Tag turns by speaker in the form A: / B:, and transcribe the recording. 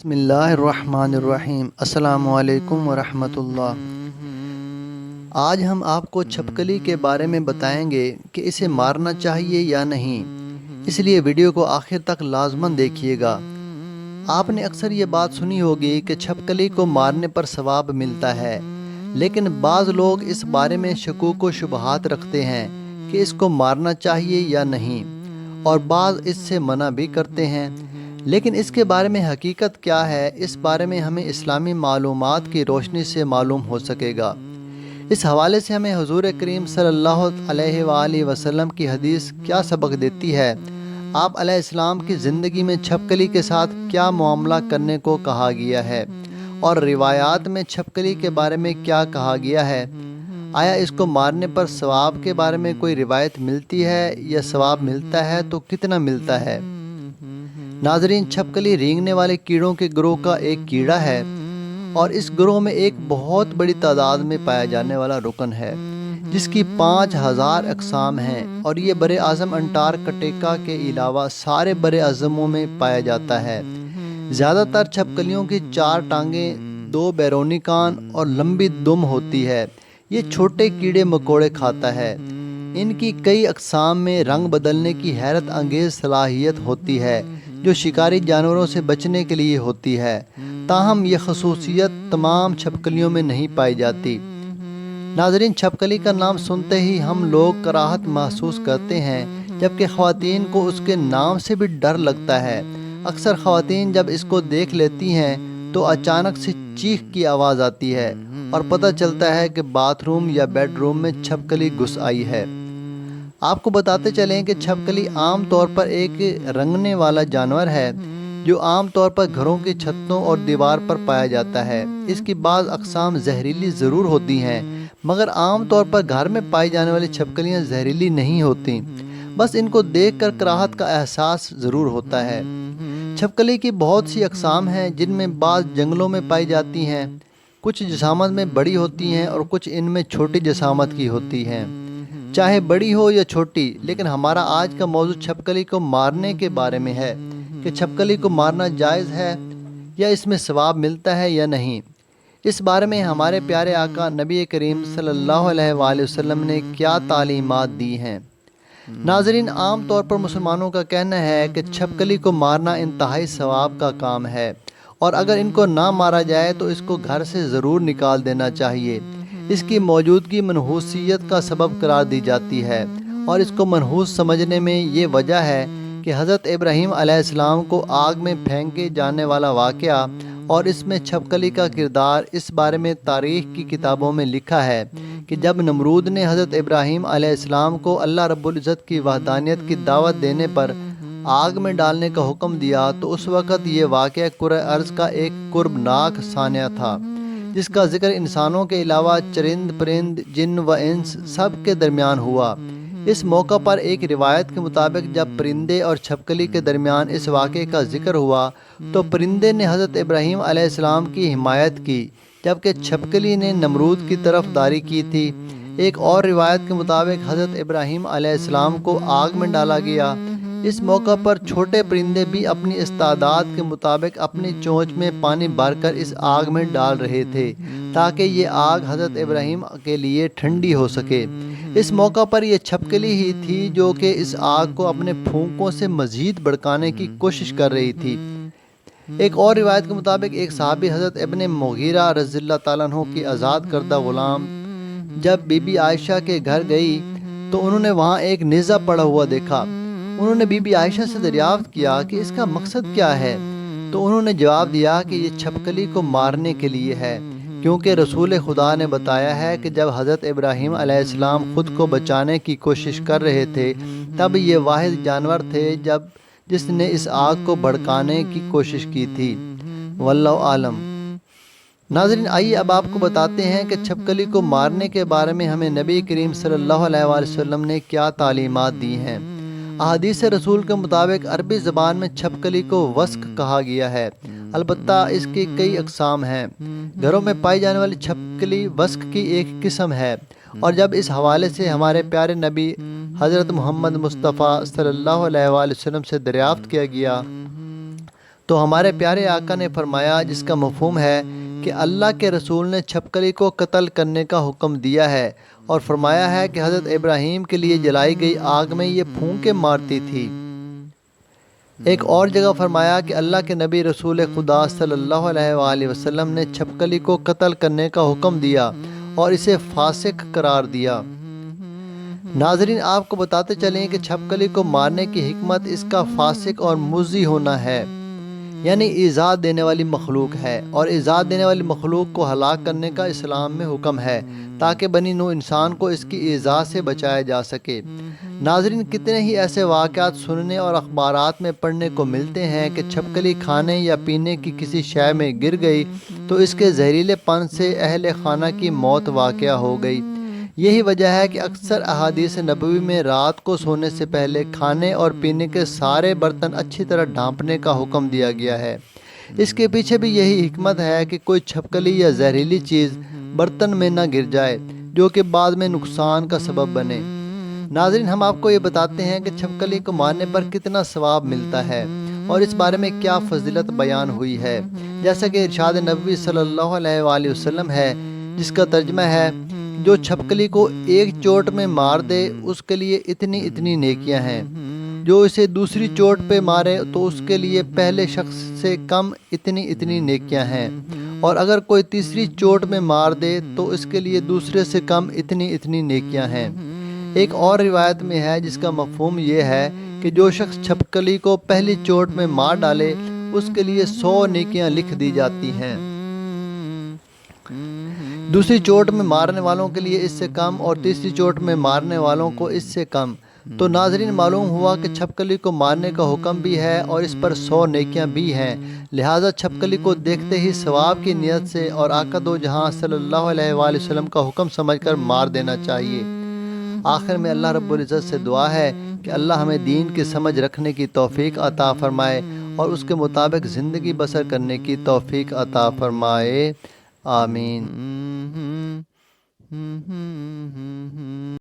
A: بسم اللہ الرحمن الرحیم۔ السلام علیکم ورحمۃ اللہ۔ آج ہم آپ کو چھپکلی کے بارے میں بتائیں گے کہ اسے مارنا چاہیے یا نہیں، اس لیے ویڈیو کو آخر تک لازماً دیکھیے گا۔ آپ نے اکثر یہ بات سنی ہوگی کہ چھپکلی کو مارنے پر ثواب ملتا ہے، لیکن بعض لوگ اس بارے میں شکوک و شبہات رکھتے ہیں کہ اس کو مارنا چاہیے یا نہیں، اور بعض اس سے منع بھی کرتے ہیں۔ لیکن اس کے بارے میں حقیقت کیا ہے، اس بارے میں ہمیں اسلامی معلومات کی روشنی سے معلوم ہو سکے گا۔ اس حوالے سے ہمیں حضور کریم صلی اللہ علیہ وآلہ وسلم کی حدیث کیا سبق دیتی ہے، آپ علیہ السلام کی زندگی میں چھپکلی کے ساتھ کیا معاملہ کرنے کو کہا گیا ہے، اور روایات میں چھپکلی کے بارے میں کیا کہا گیا ہے، آیا اس کو مارنے پر ثواب کے بارے میں کوئی روایت ملتی ہے، یا ثواب ملتا ہے تو کتنا ملتا ہے۔ ناظرین، چھپکلی رینگنے والے کیڑوں کے گروہ کا ایک کیڑا ہے، اور اس گروہ میں ایک بہت بڑی تعداد میں پایا جانے والا رکن ہے، جس کی 5000 اقسام ہیں، اور یہ بر اعظم انٹارکٹیکا کے علاوہ سارے بر اعظموں میں پایا جاتا ہے۔ زیادہ تر چھپکلیوں کی 4 ٹانگیں، 2 بیرونی کان اور لمبی دم ہوتی ہے۔ یہ چھوٹے کیڑے مکوڑے کھاتا ہے۔ ان کی کئی اقسام میں رنگ بدلنے کی حیرت انگیز صلاحیت ہوتی ہے، جو شکاری جانوروں سے بچنے کے لیے ہوتی ہے، تاہم یہ خصوصیت تمام چھپکلیوں میں نہیں پائی جاتی۔ ناظرین، چھپکلی کا نام سنتے ہی ہم لوگ کراہت محسوس کرتے ہیں، جبکہ خواتین کو اس کے نام سے بھی ڈر لگتا ہے۔ اکثر خواتین جب اس کو دیکھ لیتی ہیں تو اچانک سے چیخ کی آواز آتی ہے، اور پتہ چلتا ہے کہ باتھ روم یا بیڈ روم میں چھپکلی گھس آئی ہے۔ آپ کو بتاتے چلیں کہ چھپکلی عام طور پر ایک رنگنے والا جانور ہے، جو عام طور پر گھروں کی چھتوں اور دیوار پر پایا جاتا ہے۔ اس کی بعض اقسام زہریلی ضرور ہوتی ہیں، مگر عام طور پر گھر میں پائی جانے والی چھپکلیاں زہریلی نہیں ہوتیں، بس ان کو دیکھ کر کراہت کا احساس ضرور ہوتا ہے۔ چھپکلی کی بہت سی اقسام ہیں، جن میں بعض جنگلوں میں پائی جاتی ہیں، کچھ جسامت میں بڑی ہوتی ہیں اور کچھ ان میں چھوٹی جسامت کی ہوتی ہیں۔ چاہے بڑی ہو یا چھوٹی، لیکن ہمارا آج کا موضوع چھپکلی کو مارنے کے بارے میں ہے، کہ چھپکلی کو مارنا جائز ہے، یا اس میں ثواب ملتا ہے یا نہیں۔ اس بارے میں ہمارے پیارے آقا نبی کریم صلی اللہ علیہ وآلہ وسلم نے کیا تعلیمات دی ہیں۔ ناظرین، عام طور پر مسلمانوں کا کہنا ہے کہ چھپکلی کو مارنا انتہائی ثواب کا کام ہے، اور اگر ان کو نہ مارا جائے تو اس کو گھر سے ضرور نکال دینا چاہیے۔ اس کی موجودگی منحوسیت کا سبب قرار دی جاتی ہے، اور اس کو منحوس سمجھنے میں یہ وجہ ہے کہ حضرت ابراہیم علیہ السلام کو آگ میں پھینکے جانے والا واقعہ اور اس میں چھپکلی کا کردار، اس بارے میں تاریخ کی کتابوں میں لکھا ہے کہ جب نمرود نے حضرت ابراہیم علیہ السلام کو اللہ رب العزت کی وحدانیت کی دعوت دینے پر آگ میں ڈالنے کا حکم دیا، تو اس وقت یہ واقعہ کرۂ ارض کا ایک کربناک سانحہ تھا، جس کا ذکر انسانوں کے علاوہ چرند پرند، جن و انس سب کے درمیان ہوا۔ اس موقع پر ایک روایت کے مطابق جب پرندے اور چھپکلی کے درمیان اس واقعے کا ذکر ہوا تو پرندے نے حضرت ابراہیم علیہ السلام کی حمایت کی، جبکہ چھپکلی نے نمرود کی طرف داری کی تھی۔ ایک اور روایت کے مطابق حضرت ابراہیم علیہ السلام کو آگ میں ڈالا گیا۔ اس موقع پر چھوٹے پرندے بھی اپنی استعداد کے مطابق اپنی چونچ میں پانی بھر کر اس آگ میں ڈال رہے تھے، تاکہ یہ آگ حضرت ابراہیم کے لیے ٹھنڈی ہو سکے۔ اس موقع پر یہ چھپکلی ہی تھی جو کہ اس آگ کو اپنے پھونکوں سے مزید بھڑکانے کی کوشش کر رہی تھی۔ ایک اور روایت کے مطابق ایک صحابی حضرت ابن مغیرہ رضی اللہ تعالیٰ عنہ کی آزاد کردہ غلام جب بی بی عائشہ کے گھر گئی تو انہوں نے وہاں ایک نیزہ پڑا ہوا دیکھا۔ انہوں نے بی بی عائشہ سے دریافت کیا کہ اس کا مقصد کیا ہے، تو انہوں نے جواب دیا کہ یہ چھپکلی کو مارنے کے لیے ہے، کیونکہ رسول خدا نے بتایا ہے کہ جب حضرت ابراہیم علیہ السلام خود کو بچانے کی کوشش کر رہے تھے، تب یہ واحد جانور تھے جس نے اس آگ کو بھڑکانے کی کوشش کی تھی۔ واللہ عالم۔ ناظرین، آئیے اب آپ کو بتاتے ہیں کہ چھپکلی کو مارنے کے بارے میں ہمیں نبی کریم صلی اللہ علیہ وآلہ وسلم نے کیا تعلیمات دی ہیں۔ احادیث رسول کے مطابق عربی زبان میں چھپکلی کو وسق کہا گیا ہے، البتہ اس کی کئی اقسام ہیں۔ گھروں میں پائی جانے والی چھپکلی وسق کی ایک قسم ہے، اور جب اس حوالے سے ہمارے پیارے نبی حضرت محمد مصطفیٰ صلی اللہ علیہ وآلہ وسلم سے دریافت کیا گیا تو ہمارے پیارے آقا نے فرمایا، جس کا مفہوم ہے کہ اللہ کے رسول نے چھپکلی کو قتل کرنے کا حکم دیا ہے اور فرمایا ہے کہ حضرت ابراہیم کے لیے جلائی گئی آگ میں یہ پھونکے مارتی تھی۔ ایک اور جگہ فرمایا کہ اللہ کے نبی رسول خدا صلی اللہ علیہ وآلہ وسلم نے چھپکلی کو قتل کرنے کا حکم دیا اور اسے فاسق قرار دیا۔ ناظرین، آپ کو بتاتے چلیں کہ چھپکلی کو مارنے کی حکمت اس کا فاسق اور مضی ہونا ہے، یعنی ایذا دینے والی مخلوق ہے، اور ایذا دینے والی مخلوق کو ہلاک کرنے کا اسلام میں حکم ہے تاکہ بنی نوع انسان کو اس کی ایذا سے بچایا جا سکے۔ ناظرین، کتنے ہی ایسے واقعات سننے اور اخبارات میں پڑھنے کو ملتے ہیں کہ چھپکلی کھانے یا پینے کی کسی شے میں گر گئی تو اس کے زہریلے پن سے اہل خانہ کی موت واقع ہو گئی۔ یہی وجہ ہے کہ اکثر احادیث نبوی میں رات کو سونے سے پہلے کھانے اور پینے کے سارے برتن اچھی طرح ڈھانپنے کا حکم دیا گیا ہے۔ اس کے پیچھے بھی یہی حکمت ہے کہ کوئی چھپکلی یا زہریلی چیز برتن میں نہ گر جائے جو کہ بعد میں نقصان کا سبب بنے۔ ناظرین، ہم آپ کو یہ بتاتے ہیں کہ چھپکلی کو مارنے پر کتنا ثواب ملتا ہے اور اس بارے میں کیا فضیلت بیان ہوئی ہے، جیسا کہ ارشاد نبوی صلی اللہ علیہ وآلہ وسلم ہے، جس کا ترجمہ ہے، جو چھپکلی کو ایک چوٹ میں مار دے اس کے لیے اتنی اتنی نیکیاں ہیں، جو اسے دوسری چوٹ پہ مارے تو اس کے لیے پہلے شخص سے کم اتنی اتنی نیکیاں ہیں، اور اگر کوئی تیسری چوٹ میں مار دے تو اس کے لیے دوسرے سے کم اتنی اتنی نیکیاں ہیں۔ ایک اور روایت میں ہے جس کا مفہوم یہ ہے کہ جو شخص چھپکلی کو پہلی چوٹ میں مار ڈالے اس کے لیے 100 نیکیاں لکھ دی جاتی ہیں، دوسری چوٹ میں مارنے والوں کے لیے اس سے کم اور تیسری چوٹ میں مارنے والوں کو اس سے کم۔ تو ناظرین، معلوم ہوا کہ چھپکلی کو مارنے کا حکم بھی ہے اور اس پر 100 نیکیاں بھی ہیں، لہٰذا چھپکلی کو دیکھتے ہی ثواب کی نیت سے اور آقا دو جہاں صلی اللہ علیہ وآلہ وسلم کا حکم سمجھ کر مار دینا چاہیے۔ آخر میں اللہ رب العزت سے دعا ہے کہ اللہ ہمیں دین کی سمجھ رکھنے کی توفیق عطا فرمائے اور اس کے مطابق زندگی بسر کرنے کی توفیق عطا فرمائے، آمین۔